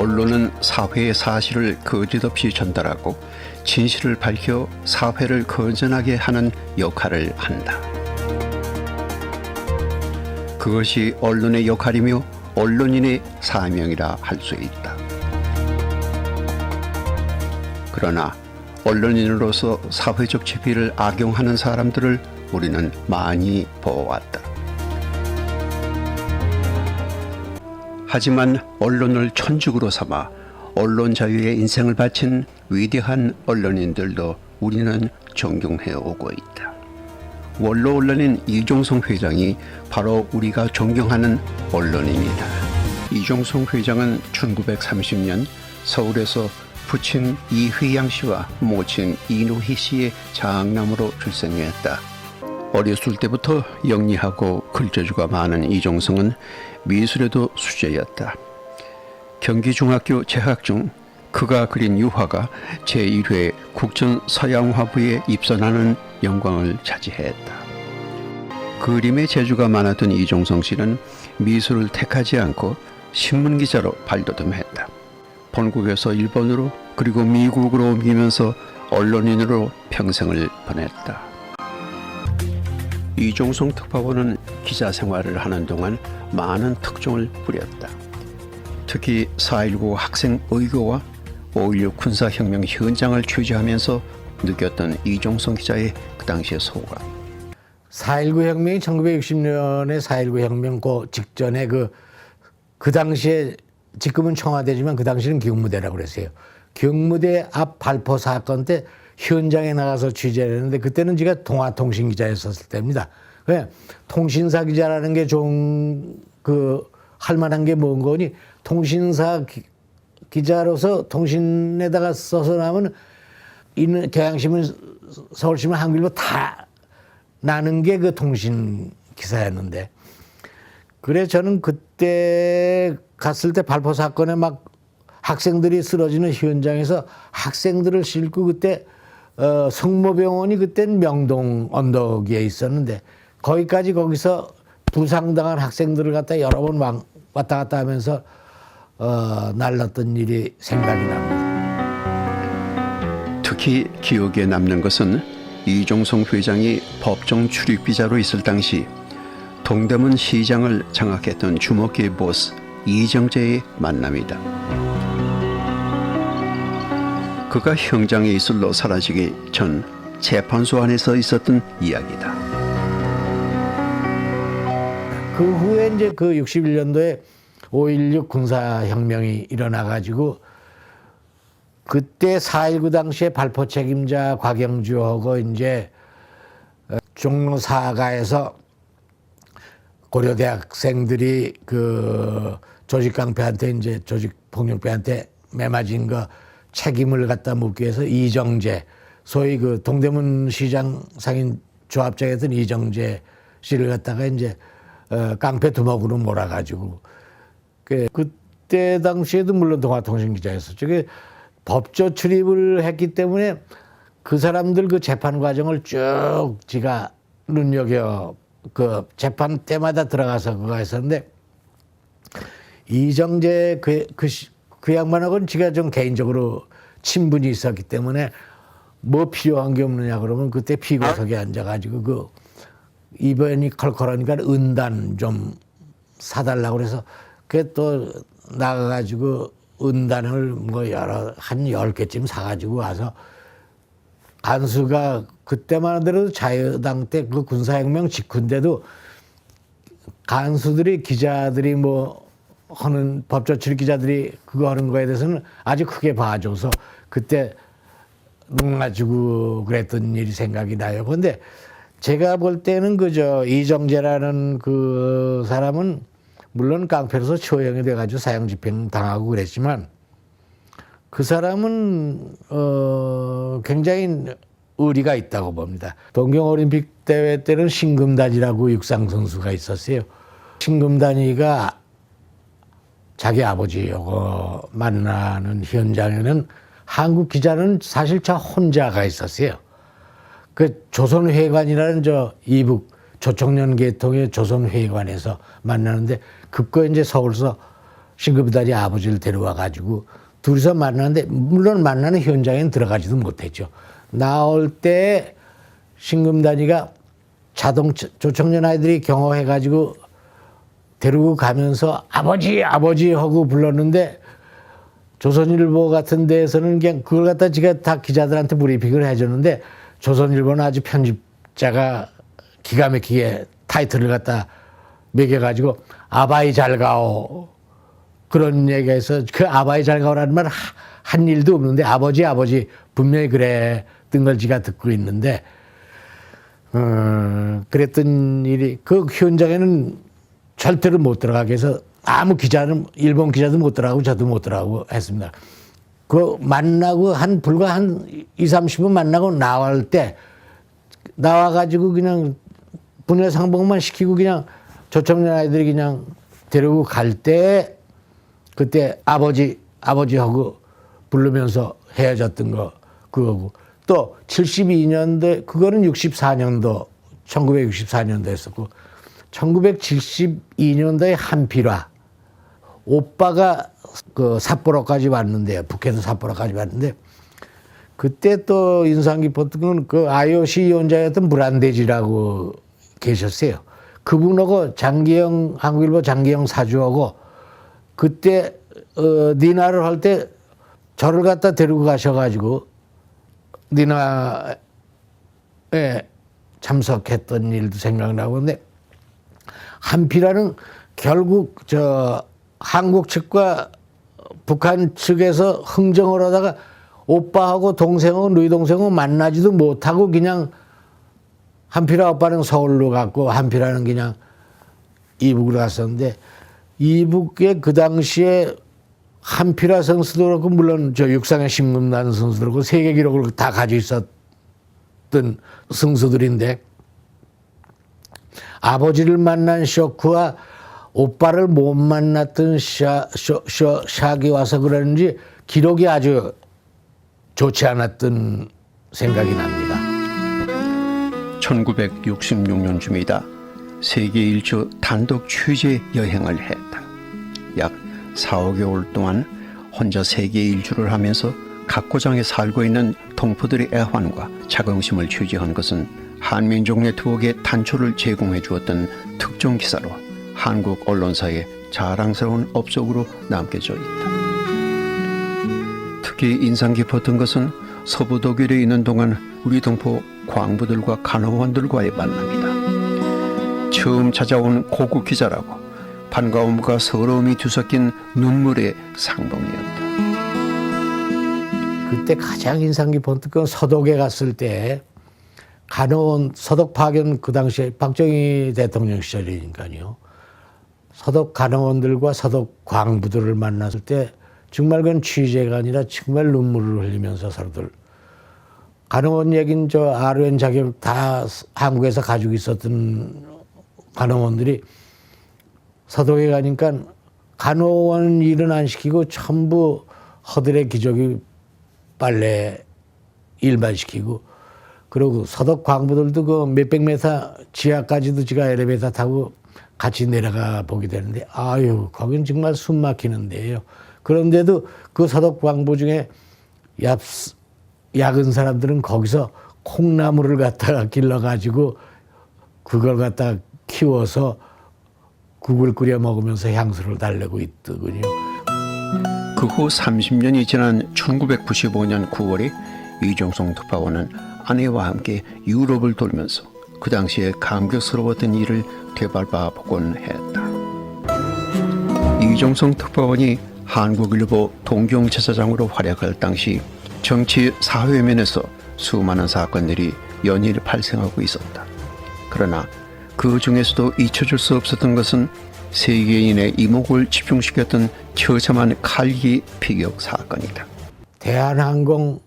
언론은 사회의 사실을 거짓 없이 전달하고 진실을 밝혀 사회를 건전하게 하는 역할을 한다. 그것이 언론의 역할이며 언론인의 사명이라 할 수 있다. 그러나 언론인으로서 사회적 지위를 악용하는 사람들을 우리는 많이 보아왔다. 하지만 언론을 천직으로 삼아 언론 자유에 인생을 바친 위대한 언론인들도 우리는 존경해 오고 있다. 원로 언론인 이종성 회장이 바로 우리가 존경하는 언론인이다. 이종성 회장은 1930년 서울에서 부친 이휘양 씨와 모친 이노희 씨의 장남으로 출생했다. 어렸을 때부터 영리하고 글재주가 많은 이종성은 미술에도 수재였다. 경기중학교 재학 중 그가 그린 유화가 제1회 국전서양화부에 입선하는 영광을 차지했다. 그림의 재주가 많았던 이종성 씨는 미술을 택하지 않고 신문기자로 발돋움했다. 본국에서 일본으로 그리고 미국으로 옮기면서 언론인으로 평생을 보냈다. 이종성 특파원은 기자 생활을 하는 동안 많은 특종을 부렸다. 특히 4.19 학생 의교와 5.16 군사혁명 현장을 취재하면서 느꼈던 이종성 기자의 그 당시의 소감. 4.19 혁명이 1960년에 4.19 혁명 그 직전에 그 당시에 지금은 청와대지만 그 당시는 경무대라고 그랬어요. 경무대 앞 발포 사건 때 현장에 나가서 취재를 했는데 그때는 제가 동아통신 기자였었을 때입니다. 왜? 통신사 기자라는 게 할 만한 게 뭔 거니? 통신사 기자로서 통신에다가 써서 나면 있는 경향신문, 서울신문, 한국일보 다 나는 게 그 통신 기사였는데, 그래 저는 그때 갔을 때 발포 사건에 막 학생들이 쓰러지는 현장에서 학생들을 싣고 그때 성모병원이 그땐 명동 언덕 위에 있었는데 거기서 부상당한 학생들을 갖다 여러 번 왔다 갔다 하면서 날랐던 일이 생각이 납니다. 특히 기억에 남는 것은 이종성 회장이 법정 출입기자로 있을 당시 동대문 시장을 장악했던 주먹계 보스 이정재의 만남이다. 그가 형장에 이슬러 사라지기 전 재판소 안에서 있었던 이야기다. 그 후에 이제 그 61년도에 5.16 군사혁명이 일어나가지고 그때 4.19 당시에 발포 책임자 곽영주하고 이제 종로 사가에서 고려대 학생들이 그 조직깡패한테 이제 조직폭력배한테 매맞은 거 책임을 갖다 묻기 위해서 이정재, 소위 그 동대문 시장 상인 조합장이었던 이정재 씨를 갖다가 이제 깡패 두목으로 몰아가지고 그때 당시에도 물론 동아통신 기자였었죠. 법조 출입을 했기 때문에 그 사람들 그 재판 과정을 쭉 지가 눈여겨 그 재판 때마다 들어가서 그거 했었는데 이정재 그 양반하고는 지가 좀 개인적으로 친분이 있었기 때문에 뭐 필요한 게 없느냐 그러면 그때 피고석에 앉아가지고 그 이번이 컬컬하니까 은단 좀 사달라고 그래서 그게 또 나가가지고 은단을 뭐 한 10개쯤 사가지고 와서 간수가 그때만 하더라도 자유당 때 그 군사혁명 직후인데도 간수들이 기자들이 뭐 하는 법조 출입 기자들이 그거 하는 거에 대해서는 아주 크게 봐줘서 그때 눈가지고 그랬던 일이 생각이 나요. 그런데 제가 볼 때는 그저 이정재라는 그 사람은 물론 깡패로서 처형이 돼가지고 사형집행 당하고 그랬지만 그 사람은 굉장히 의리가 있다고 봅니다. 동경올림픽 대회 때는 신금단이라고 육상 선수가 있었어요. 신금단이가 자기 아버지하고 만나는 현장에는 한국 기자는 사실 저 혼자가 있었어요. 그 조선회관이라는 이북 조총련 계통의 조선회관에서 만나는데 그거 이제 서울서 신금단이 아버지를 데려와 가지고 둘이서 만나는데 물론 만나는 현장에는 들어가지도 못했죠. 나올 때 신금단이가 조청년 아이들이 경호해 가지고 데리고 가면서 아버지 아버지 하고 불렀는데 조선일보 같은 데에서는 그냥 그걸 갖다 지가 다 기자들한테 브리핑을 해줬는데 조선일보는 아주 편집자가 기가 막히게 타이틀을 갖다 매겨가지고 아바이 잘 가오 그런 얘기해서 그 아바이 잘 가오라는 말 한 일도 없는데 아버지 분명히 그래 뜬 걸 지가 듣고 있는데 그랬던 일이 그 현장에는 절대로 못 들어가게 해서 아무 기자는 일본 기자도 못 들어가고 저도 못 들어가고 했습니다. 그 만나고 불과 한 2, 30분 만나고 나올 때 나와가지고 그냥 분해 상봉만 시키고 그냥 조청년 아이들이 그냥 데리고 갈 때 그때 아버지하고 부르면서 헤어졌던 거 그거고 또 72년도 그거는 64년도 1964년도 했었고 1972년도에 한필화 오빠가 그 삿포로까지 왔는데 북해에서 삿포로까지 왔는데 그때 또 인상 깊었던 건 그 IOC 위원장이었던 무란대지라고 계셨어요. 그분하고 한국일보 장기영 사주하고 그때 니나를 할 때 저를 갖다 데리고 가셔가지고 니나에 참석했던 일도 생각나고 근데 한필화는 결국 한국 측과 북한 측에서 흥정을 하다가 오빠하고 동생하고 누이 동생하고 만나지도 못하고 그냥 한필화 오빠는 서울로 갔고 한필화는 그냥 이북으로 갔었는데 이북에 그 당시에 한필화 선수도 그렇고 물론 저 육상의 신금난 선수도 그렇고 세계 기록을 다 가지고 있었던 선수들인데 아버지를 만난 쇼크와 오빠를 못 만났던 샥이 와서 그러는지 기록이 아주 좋지 않았던 생각이 납니다. 1966년쯤이다. 세계 일주 단독 취재 여행을 했다. 약 4, 5개월 동안 혼자 세계 일주를 하면서 각 고장에 살고 있는 동포들의 애환과 자긍심을 취재한 것은 한민족 네트워크의 단초를 제공해 주었던 특종 기사로 한국 언론사의 자랑스러운 업적으로 남겨져 있다. 특히 인상 깊었던 것은 서부 독일에 있는 동안 우리 동포 광부들과 간호원들과의 만남이다. 처음 찾아온 고국 기자라고 반가움과 서러움이 뒤섞인 눈물의 상봉이었다. 그때 가장 인상 깊었던 건 서독에 갔을 때 간호원 서독 파견 그 당시에 박정희 대통령 시절이니까요. 서독 간호원들과 서독 광부들을 만났을 때 정말 그건 취재가 아니라 정말 눈물을 흘리면서 서로들 간호원 얘기는 저 RON 자격 다 한국에서 가지고 있었던 간호원들이 서독에 가니까 간호원 일은 안 시키고 전부 허들의 기저귀 빨래 일만 시키고 그리고 서독 광부들도 그 몇백 메타 지하까지도 지가 엘리베이터 타고 같이 내려가 보게 되는데 아유 거긴 정말 숨 막히는데요. 그런데도 그 서독 광부 중에 약은 사람들은 거기서 콩나물을 갖다가 길러가지고 그걸 갖다 키워서 국을 끓여 먹으면서 향수를 달래고 있더군요. 그 후 30년이 지난 1995년 9월에 이종성 특파원은 아내와 함께 유럽을 돌면서 그 당시에 감격스러웠던 일을 되밟아 보곤 했다. 이종성 특파원이 한국일보 동경제사장으로 활약할 당시 정치 사회면에서 수많은 사건들이 연일 발생하고 있었다. 그러나 그 중에서도 잊혀질 수 없었던 것은 세계인의 이목을 집중시켰던 처참한 칼기 피격 사건이다. 대한항공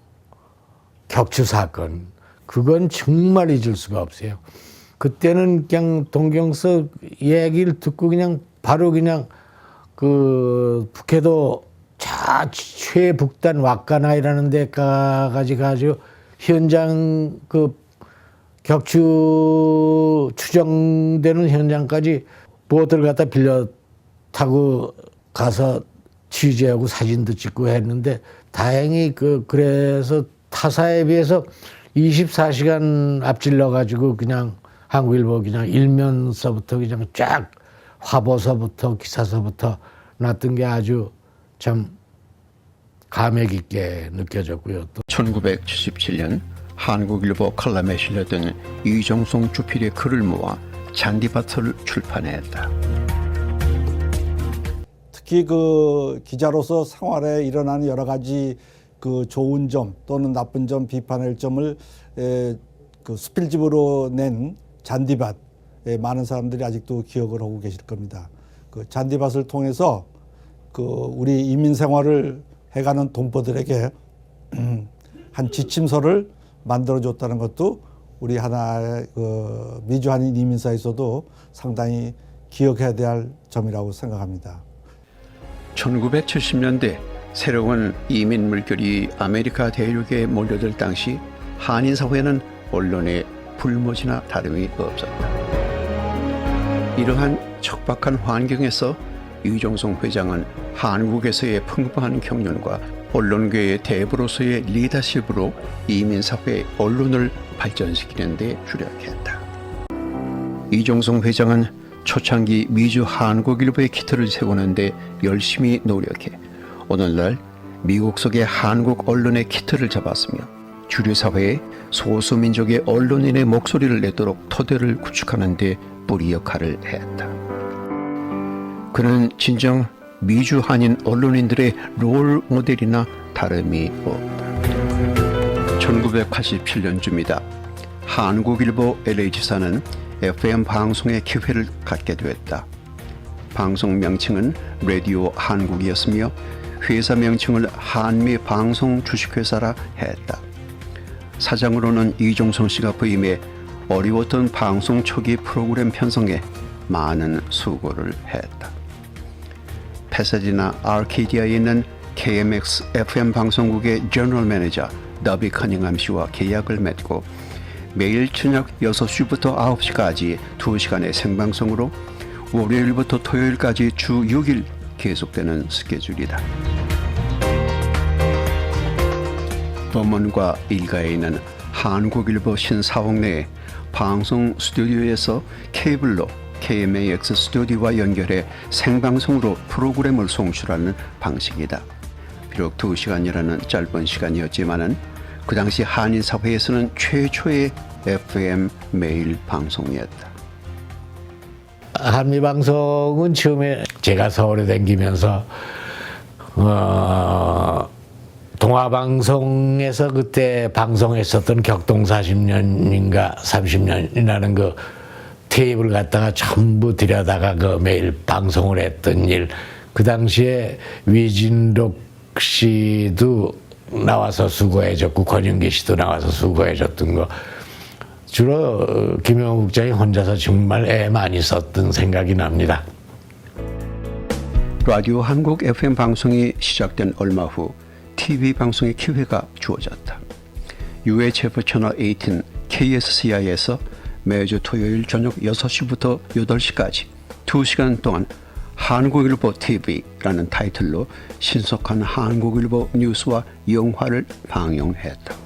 격추 사건 그건 정말 잊을 수가 없어요. 그때는 그냥 동경서 얘기를 듣고 그냥 바로 그냥 그 북해도 최북단 왁가나이라는 데까지 가지고 현장 그 격추 추정되는 현장까지 보트를 갖다 빌려 타고 가서 취재하고 사진도 찍고 했는데 다행히 그래서 타사에 비해서 24시간 앞질러 가지고 그냥 한국일보 그냥 일면서부터 그냥 쫙 화보서부터 기사서부터 났던 게 아주 참 감명 깊게 느껴졌고요. 또 1977년 한국일보 칼럼에 실렸던 이종송 주필의 글을 모아 잔디밭을 출판했다. 특히 그 기자로서 생활에 일어나는 여러 가지 그 좋은 점 또는 나쁜 점, 비판할 점을 그 수필집으로 낸 잔디밭, 많은 사람들이 아직도 기억을 하고 계실 겁니다. 그 잔디밭을 통해서 그 우리 이민 생활을 해가는 동포들에게 한 지침서를 만들어줬다는 것도 우리 하나의 그 미주 한인 이민사에서도 상당히 기억해야 될 점이라고 생각합니다. 1970년대 새로운 이민 물결이 아메리카 대륙에 몰려들 당시 한인 사회는 언론의 불모지나 다름이 없었다. 이러한 척박한 환경에서 이종송 회장은 한국에서의 풍부한 경륜과 언론계의 대부로서의 리더십으로 이민사회 언론을 발전시키는 데 주력했다. 이종송 회장은 초창기 미주 한국일보의 기틀을 세우는 데 열심히 노력해 오늘날 미국 속의 한국 언론의 기틀을 잡았으며 주류사회의 소수민족의 언론인의 목소리를 내도록 토대를 구축하는 데 뿌리 역할을 했다. 그는 진정 미주 한인 언론인들의 롤 모델이나 다름이 없다. 1987년쯤이다. 한국일보 LA지사는 FM 방송의 기회를 갖게 되었다. 방송 명칭은 라디오 한국이었으며 회사 명칭을 한미 방송 주식회사라 했다. 사장으로는 이종성 씨가 부임해 어려웠던 방송 초기 프로그램 편성에 많은 수고를 했다. 패사디나 아르케디아에 있는 KMX FM 방송국의 제너럴 매니저 더비 커닝함 씨와 계약을 맺고 매일 저녁 6시부터 9시까지 2시간의 생방송으로 월요일부터 토요일까지 주 6일 계속되는 스케줄이다. 범원과 일가에 있는 한국일보 신사옥 내에 방송 스튜디오에서 케이블로 KMAX 스튜디오와 연결해 생방송으로 프로그램을 송출하는 방식이다. 비록 2시간이라는 짧은 시간이었지만은 그 당시 한인 사회에서는 최초의 FM 매일 방송이었다. 한미 방송은 처음에 제가 서울에 다니면서 동아방송에서 그때 방송했었던 격동 40년인가 30년이라는 그 테이프를 갖다가 전부 들여다가 그 매일 방송을 했던 일, 그 당시에 위진록 씨도 나와서 수고해줬고 권윤기 씨도 나와서 수고해줬던 거, 주로 김영호 국장이 혼자서 정말 애 많이 썼던 생각이 납니다. 라디오 한국 FM 방송이 시작된 얼마 후 TV 방송의 기회가 주어졌다. UHF 채널 18 KSCI에서 매주 토요일 저녁 6시부터 8시까지 2시간 동안 한국일보 TV라는 타이틀로 신속한 한국일보 뉴스와 영화를 방영했다.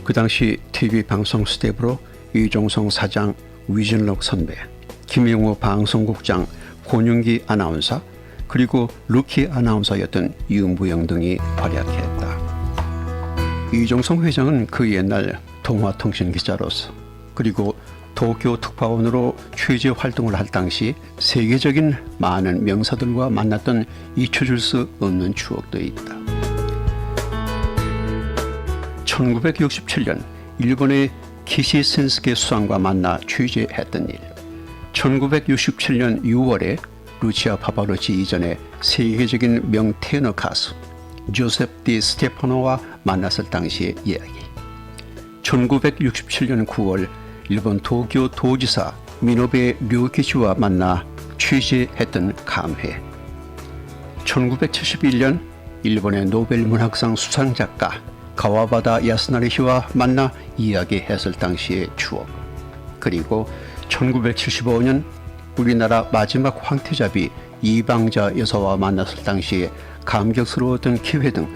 그 당시 TV 방송 스텝으로 이종성 사장, 위진록 선배, 김영호 방송국장, 권윤기 아나운서, 그리고 루키 아나운서였던 윤부영 등이 활약했다. 이종성 회장은 그 옛날 동화통신 기자로서 그리고 도쿄 특파원으로 취재 활동을 할 당시 세계적인 많은 명사들과 만났던 잊혀질 수 없는 추억도 있다. 1967년 일본의 키시센스케 수상과 만나 취재했던 일, 1967년 6월에 루치아 파바로치 이전에 세계적인 명테너 가수 조셉 디 스테파노와 만났을 당시의 이야기, 1967년 9월 일본 도쿄 도지사 미노베 류키치와 만나 취재했던 감회, 1971년 일본의 노벨 문학상 수상작가 가와바다 야스나리시와 만나 이야기했을 당시의 추억, 그리고 1975년 우리나라 마지막 황태자비 이방자 여사와 만났을 당시에 감격스러웠던 기회 등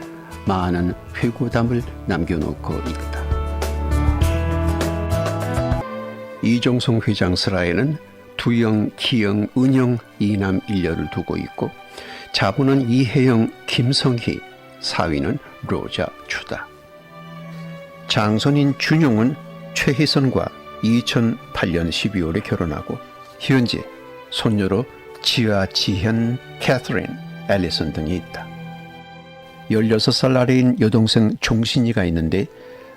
많은 회고담을 남겨놓고 있다. 이종성 회장 슬하에는 두영, 기영, 은영, 이남 일녀를 두고 있고 자부는 이혜영, 김성희, 사위는 로자, 추다. 장손인 준용은 최희선과 2008년 12월에 결혼하고 현재 손녀로 지아, 지현, 캐서린, 앨리슨 등이 있다. 16살 아래인 여동생 종신이가 있는데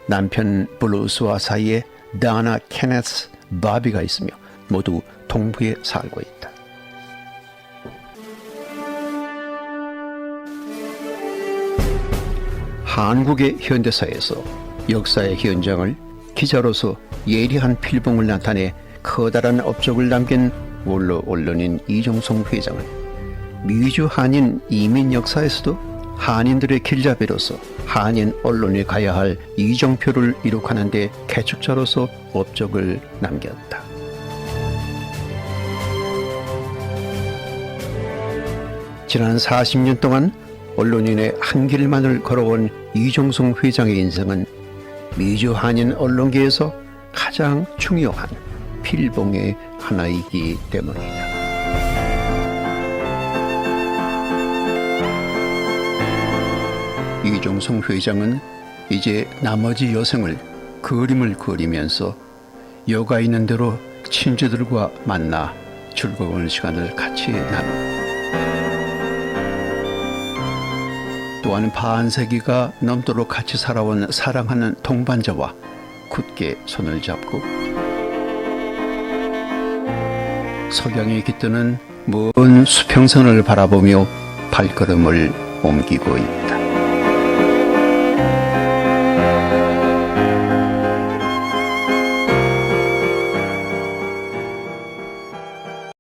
남편 블루스와 사이에 다나, 케네스, 바비가 있으며 모두 동부에 살고 있다. 한국의 현대사에서 역사의 현장을 기자로서 예리한 필봉을 나타내 커다란 업적을 남긴 원로 언론인 이종성 회장은 미주 한인 이민 역사에서도 한인들의 길잡이로서 한인 언론이 가야 할 이정표를 이룩하는 데 개축자로서 업적을 남겼다. 지난 40년 동안 언론인의 한 길만을 걸어온 이종성 회장의 인생은 미주 한인 언론계에서 가장 중요한 필봉의 하나이기 때문이다. 이종성 회장은 이제 나머지 여생을 그림을 그리면서 여가 있는 대로 친지들과 만나 즐거운 시간을 같이 나누고 또한 반세기가 넘도록 같이 살아온 사랑하는 동반자와 굳게 손을 잡고 석양이 깃드는 먼 수평선을 바라보며 발걸음을 옮기고 있다.